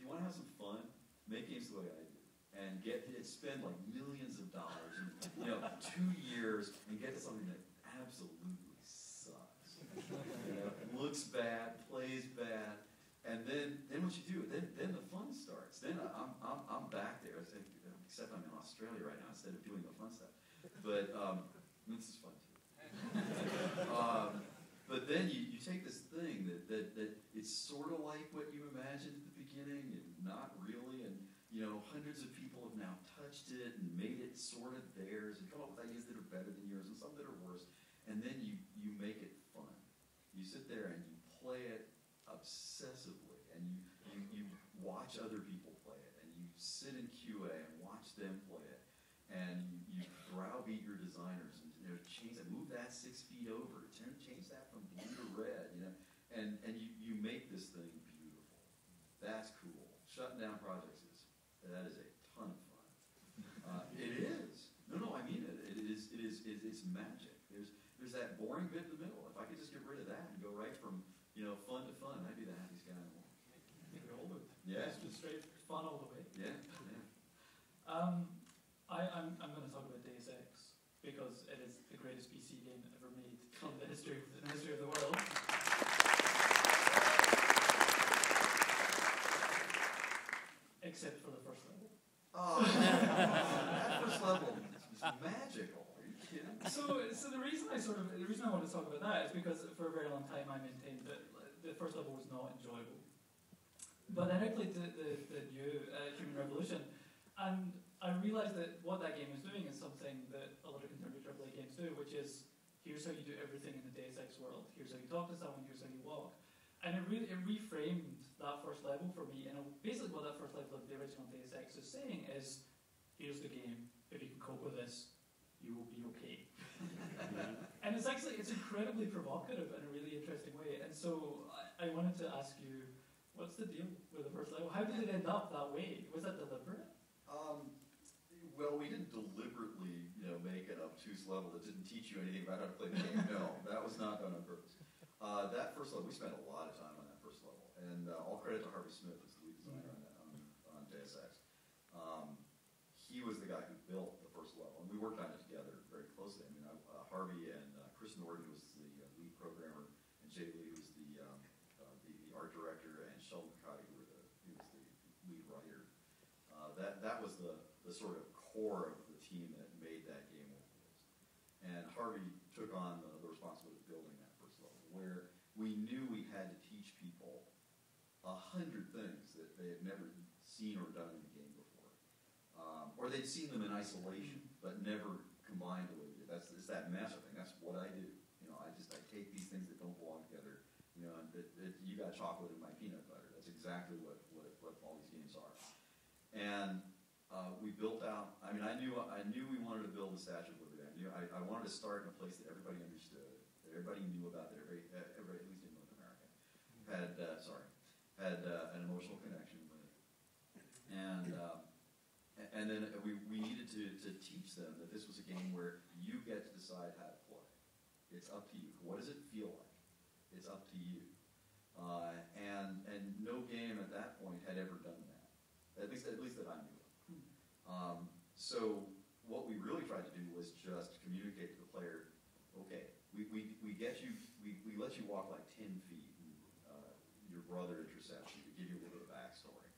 want to have some fun, make games the way I do. And spend like millions of dollars in 2 years and get to something that absolutely sucks. Looks bad, plays bad, and then what you do? Then the fun starts. Then I'm back there, except I'm in Australia right now instead of doing the fun stuff. But this is fun too. But then you take this thing that it's sort of like what you imagined at the beginning, and not really, and hundreds of people have now touched it and made it sort of theirs and come up with ideas that are better than yours and some that are worse. And then you make it fun. You sit there and you play it obsessively, and you watch other people play it, and you sit in QA and watch them play it, and you browbeat your designers and change that, move that 6 feet over, change that from blue to red, and you make this thing beautiful. That's cool. Shutting down projects that is a ton of fun. It is. No, I mean it. It's magic. There's that boring bit in the middle. If I could just get rid of that and go right from fun to fun, I'd be the happiest guy in the world. Maybe all of it. Yeah. Just straight fun all the way. Yeah. I'm going to talk about Deus Ex because it is the greatest PC game ever made in the history of the world. Except for the first level. Oh, that first level was magical. Are you kidding? So the reason I want to talk about that is because for a very long time I maintained that the first level was not enjoyable. But then I played the new Human Revolution, and I realized that what that game was doing is something that a lot of contemporary AAA games do, which is here's how you do everything in the Deus Ex world. Here's how you talk to someone. Here's how you walk. And it reframed that first level for me. And basically what that first level of the original Deus Ex is saying is, here's the game. If you can cope with this, you will be okay. And it's incredibly provocative in a really interesting way. And so I wanted to ask you, what's the deal with the first level? How did it end up that way? Was that deliberate? Well, we didn't deliberately, make an obtuse level that didn't teach you anything about how to play the game. No, that was not done on purpose. That first level, we spent a lot of time on that first level, and all credit to Harvey Smith, who's the lead designer on Deus Ex. He was the guy who built the first level, and we worked on it together very closely. I mean, Harvey and Chris Norton, who was the lead programmer, and Jay Lee, who was the art director, and Sheldon McCarty, who was the lead writer. That was the sort of core of the team that made that game what it is. And Harvey took on the responsibility of building that first level, where we knew we had to teach people 100 things that they had never seen or done in the game before. Or they'd seen them in isolation, but never combined the way we did. It's that master thing. That's what I do. I take these things that don't belong together. And you got chocolate in my peanut butter. That's exactly what all these games are. And we built out. I mean, I knew we wanted to build the Statue of Liberty. I wanted to start in a place that everybody understood, that everybody knew about, that everybody at least in North America, had an emotional connection with it. And then we needed to teach them that this was a game where you get to decide how to play. It's up to you. What does it feel like? It's up to you. And no game at that point had ever done that. At least that I knew of. So what we really tried to do was just communicate to the player, okay, we get you, we let you walk like 10 feet. Your brother intercepts you to give you a little bit of backstory,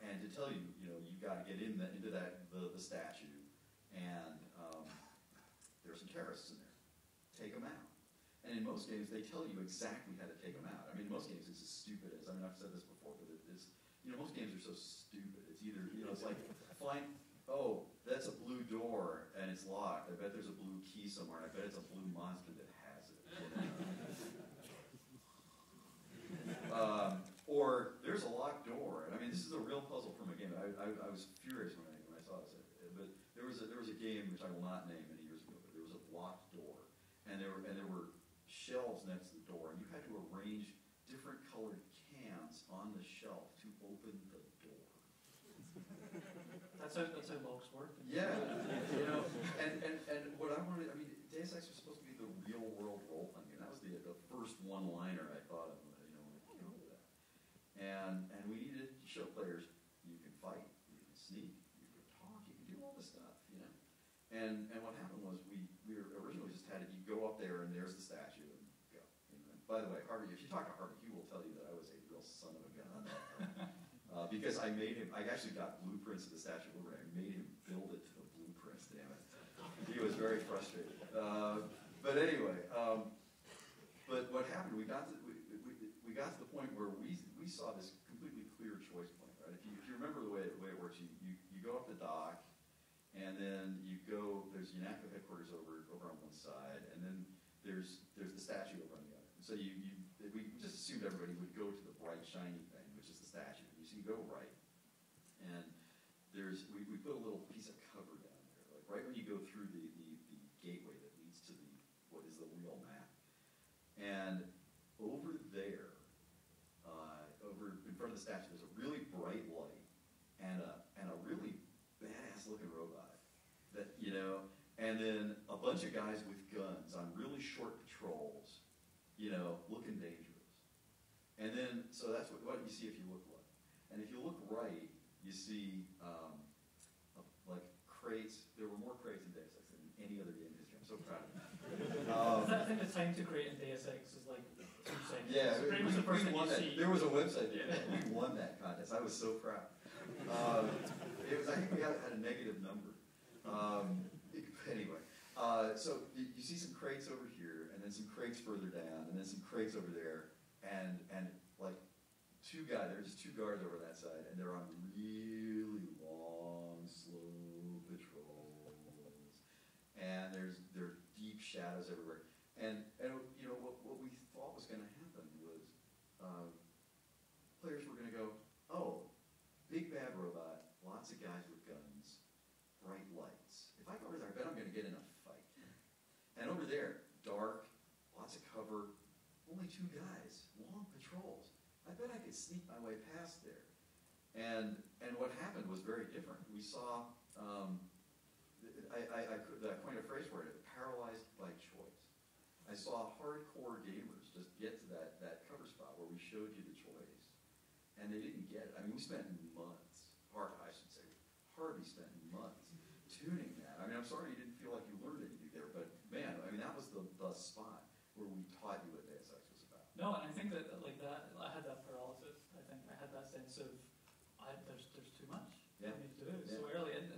and to tell you, you've got to get into the statue, and there's some terrorists in there. Take them out. And in most games, they tell you exactly how to take them out. I mean, in most games, it's as stupid as, I've said this before, but it's, most games are so stupid. It's either, it's like, oh, that's a blue door, and it's locked. I bet there's a blue key somewhere. I bet it's a blue monster that has it. Or there's a locked door. And I mean, this is a real puzzle from a game. I was furious when I saw this. But there was a game, which I will not name many years ago, but there was a locked door. And there were shelves next to the door, and you had to arrange different colored cans on the shelf to open the door. That's how locks work. Yeah, and what I wanted, Deus Ex was supposed to be the real world role playing game. That was the first one-liner I thought of, when I came up with that. And we needed to show show players you can fight, you can sneak, you can talk, you can do all this stuff, you know. And what happened was we were originally just had it, you go up there and there's the statue and go. You know? By the way, Harvey, if you talk to Harvey, he will tell you that I was a real son of a gun on that. Because I actually got blueprints of the Statue of Liberty. I made him build it to the blueprints, damn it. He was very frustrated. But anyway, but what happened, we got to the point where we saw this completely clear choice point, right? If you remember the way it works, you go up the dock, and then you go, there's UNACO headquarters over on one side, and then there's the statue over on the other. And so we just assumed everybody would go to the bright, shiny thing, which is the statue. So you go right, and we put a little piece of cover down there, like right when you go through the gateway that leads to what is the real map. And over there, over in front of the statue, there's a really bright light and a really badass looking robot that, you know, and then a bunch of guys with guns on really short patrols, you know, looking dangerous. And then, so that's what you see if you look left. And if you look right, you see like crates. There were more crates in Deus Ex than any other game in history. I'm so proud of that. I think the time to create in Deus Ex is like 2 seconds. Yeah, so pretty much the first thing you see. There was a website that we won that contest. I was so proud. I think we had a negative number. Anyway, so you see some crates over here, and then some crates further down, and then some crates over there, and like there's just 2 guards over that side, and they're on really long, slow patrols, and there are deep shadows everywhere, and you know what we thought was going to happen was players were going to go, oh, big bad robot, lots of guys with guns, bright lights. If I go over there, I bet I'm going to get in a fight. And over there, dark, lots of cover, only 2 guys, long patrols. I bet I could sneak my way past there. And what happened was very different. We saw, I coined a phrase for it, paralyzed by choice. I saw hardcore gamers just get to that cover spot where we showed you the choice, and they didn't get it. I mean, we spent months, Harvey spent months tuning that. I mean, I'm sorry you didn't feel like you learned anything there, but man, I mean, that was the spot where we taught you what Deus Ex was about. No, and I think that like that, I had that paralysis. I think I had that sense of there's too much for me to do so early, and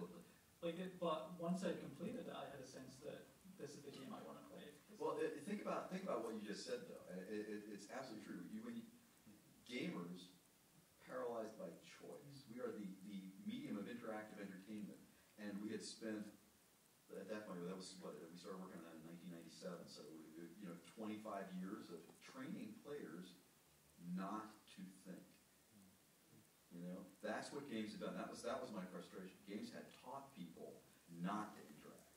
but once I completed it, I had a sense that this is the game I want to play. Well, think about what you just said though. It's absolutely true. Gamers paralyzed by choice. We are the medium of interactive entertainment, and we had spent at that point. That was what we started working on that in 1997. So 25 years of training players not to think. You know, that's what games have done. That was my frustration. Games had taught people not to interact.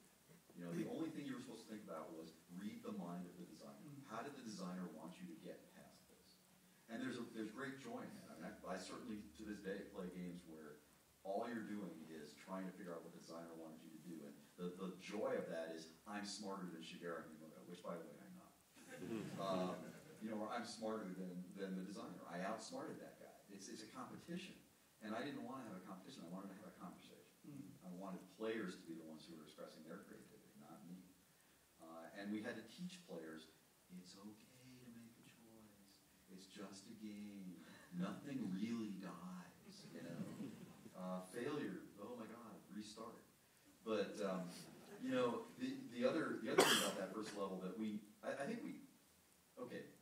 You know, the only thing you were supposed to think about was read the mind of the designer. How did the designer want you to get past this? And there's great joy in that. I mean, I certainly to this day play games where all you're doing is trying to figure out what the designer wanted you to do, and the joy of that is I'm smarter than Shigeru Miyamoto, which by the way I'm not. Or I'm smarter than the designer. I outsmarted that guy. It's a competition, and I didn't want to have a competition. I wanted to have a conversation. I wanted players to be the ones who were expressing their creativity, not me. And we had to teach players it's okay to make a choice. It's just a game. Nothing really dies. You know, failure. Oh my God, restart. But the other thing about that first level that I think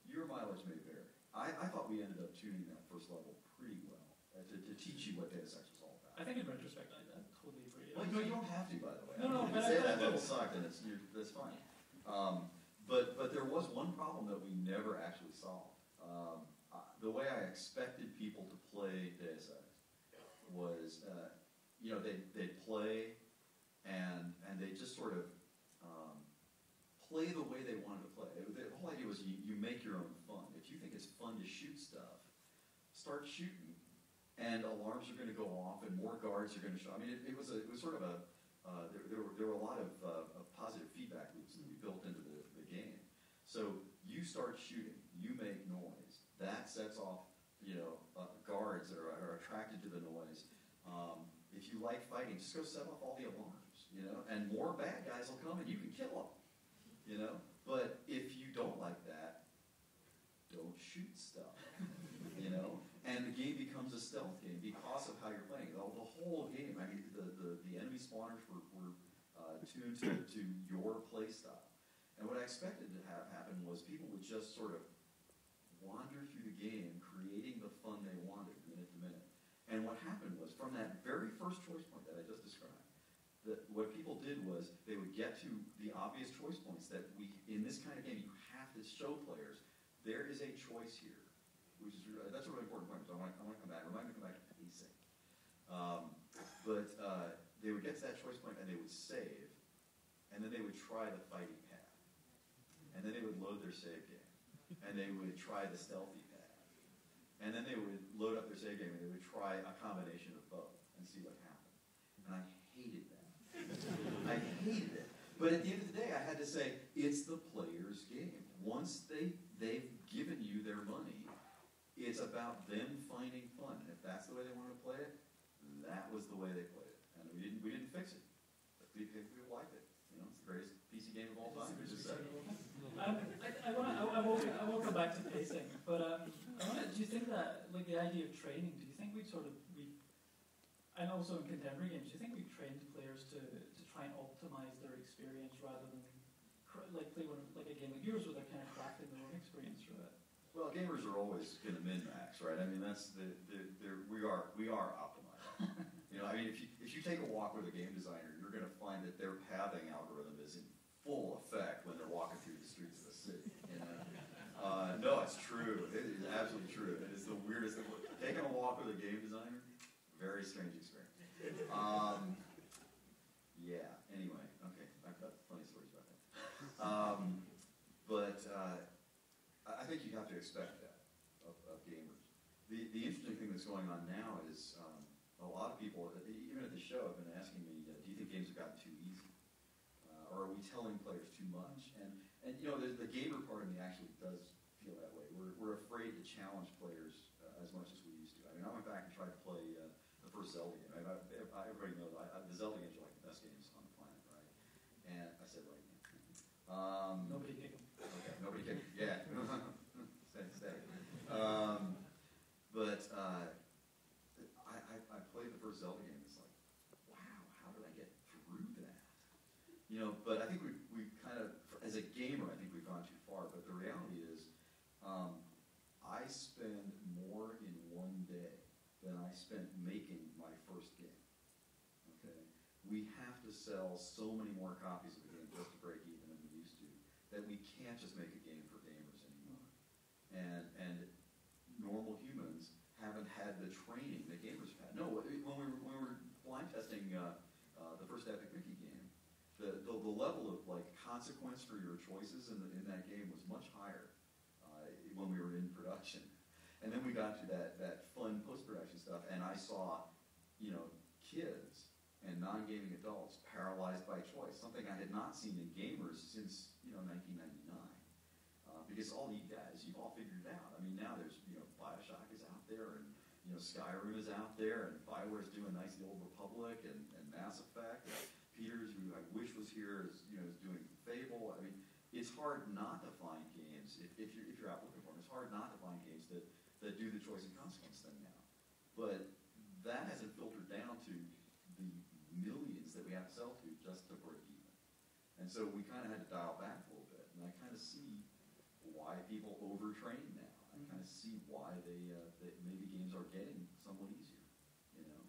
your mileage may vary. I thought we ended up tuning that first level pretty well to teach you what Deus Ex was all about. I think in retrospect, I totally agree. Well, you don't have to, by the way. No, you can say that level sucked, and that's fine. But there was one problem that we never actually solved. The way I expected people to play Deus Ex was, they'd play and they just sort of play the way they wanted to play. The whole idea was you make your own fun. If you think it's fun to shoot stuff, start shooting, and alarms are going to go off, and more guards are going to show. I mean, it was sort of there were a lot of positive feedback loops that we built into the game. So you start shooting, you make noise, that sets off guards or are attracted to the noise. If you like fighting, just go set off all the alarms, you know, and more bad guys will come and you can kill them, you know. But if you don't like that, don't shoot stuff, you know. And the game becomes a stealth game because of how you're playing. The whole game, I mean, the enemy spawners were tuned to your play style. And what I expected to have happen was people would just sort of wander through the game, creating the fun they wanted minute to minute. And what happened was, from that very first choice point that I just described, what people did was they would get to the obvious choice points that in this kind of game, you have to show players, there is a choice here, which is, that's a really important point, so I want to come back, remind me to come back to pacing. They would get to that choice point and they would save, and then they would try the fighting path. And then they would load their save game, and they would try the stealthy path. And then they would load up their save game and they would try a combination of both and see what happened. And I hated that. I hated it. But at the end of the day, I had to say, it's the player's game. Once they've given you their money, it's about them finding fun. And if that's the way they wanted to play it, that was the way they played it. And we didn't fix it. But people liked it. You know, it's the greatest PC game of all time. I will come back to pacing, but do you think that, like, the idea of training, do you think and also in contemporary games, do you think we've trained players to try and optimize their experience rather than play like a game like yours where they're kind of crafting their own experience through it? Well, gamers are always going to min-max, right? I mean, that's we are optimized. You know, I mean, if you take a walk with a game designer, you're going to find that their pathing algorithm is in full effect when they're walking through the streets of the city. You know? No, it's true. It is absolutely true. It is the weirdest thing. Taking a walk with a game designer, very strange experience. Yeah. Anyway, okay, I've got funny stories about that. I think you have to expect that of gamers. The interesting thing that's going on now is a lot of people, even at the show, have been asking me, do you think games have gotten too easy? Or are we telling players too much? And you know, the gamer part of me actually does feel that way. We're afraid to challenge players as much as we used to. I mean, I went back and tried to play the first Zelda game. Everybody knows the Zelda games are like the best games on the planet, right? And I said, right now. Nobody kick them. Okay, nobody kick them. Yeah. Stay. I played the first Zelda game. It's like, wow, how did I get through that? You know, but I think we kind of, as a gamer, I think we've gone too far. But the reality is, I spend more in one day than I spent making my first game. Okay, we have to sell so many more copies of the game just to break even than we used to, that we can't just make a game for gamers anymore. And normal humans haven't had the training that gamers have had. No, when we were blind testing the first Epic Mickey game, the level of like consequence for your choices in that game was much higher when we were in production. And then we got to that fun post-production stuff, and I saw, you know, kids and non-gaming adults paralyzed by choice, something I had not seen in gamers since, you know, 1999. Because all you guys, you've all figured it out. I mean, now there's, you know, Bioshock is out there, and, you know, Skyrim is out there, and Bioware's doing Knights of the Old Republic, and Mass Effect. And Peters, who I wish was here, is doing Fable. I mean, it's hard not to find games, if you're out looking for them, it's hard not to find games that do the choice and consequence thing now. But that hasn't filtered down to the millions that we have to sell to just to break even. And so we kind of had to dial back a little bit. And I kind of see why people overtrain now. I kind of see why that maybe games are getting somewhat easier, you know?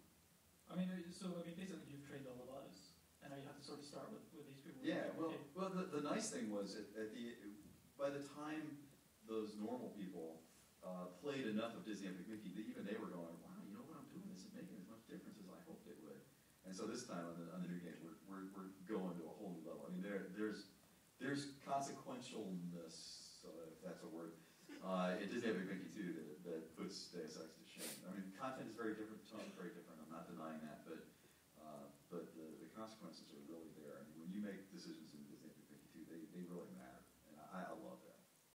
I mean, basically you've trained all of us, and now you have to sort of start with these people. Yeah, well, the nice thing was by the time those normal people played enough of Disney Epic Mickey, even they were going, wow, you know what I'm doing? This is making as much difference as I hoped it would. And so this time on the new game, we're going to a whole new level. I mean, there's consequentialness, if that's a word, in Disney Epic Mickey 2 that puts Deus Ex to shame. I mean, content is very different, tone is very different. I'm not denying that, but the consequences are really there. I mean, when you make decisions in Disney Epic Mickey 2, they really matter, and I love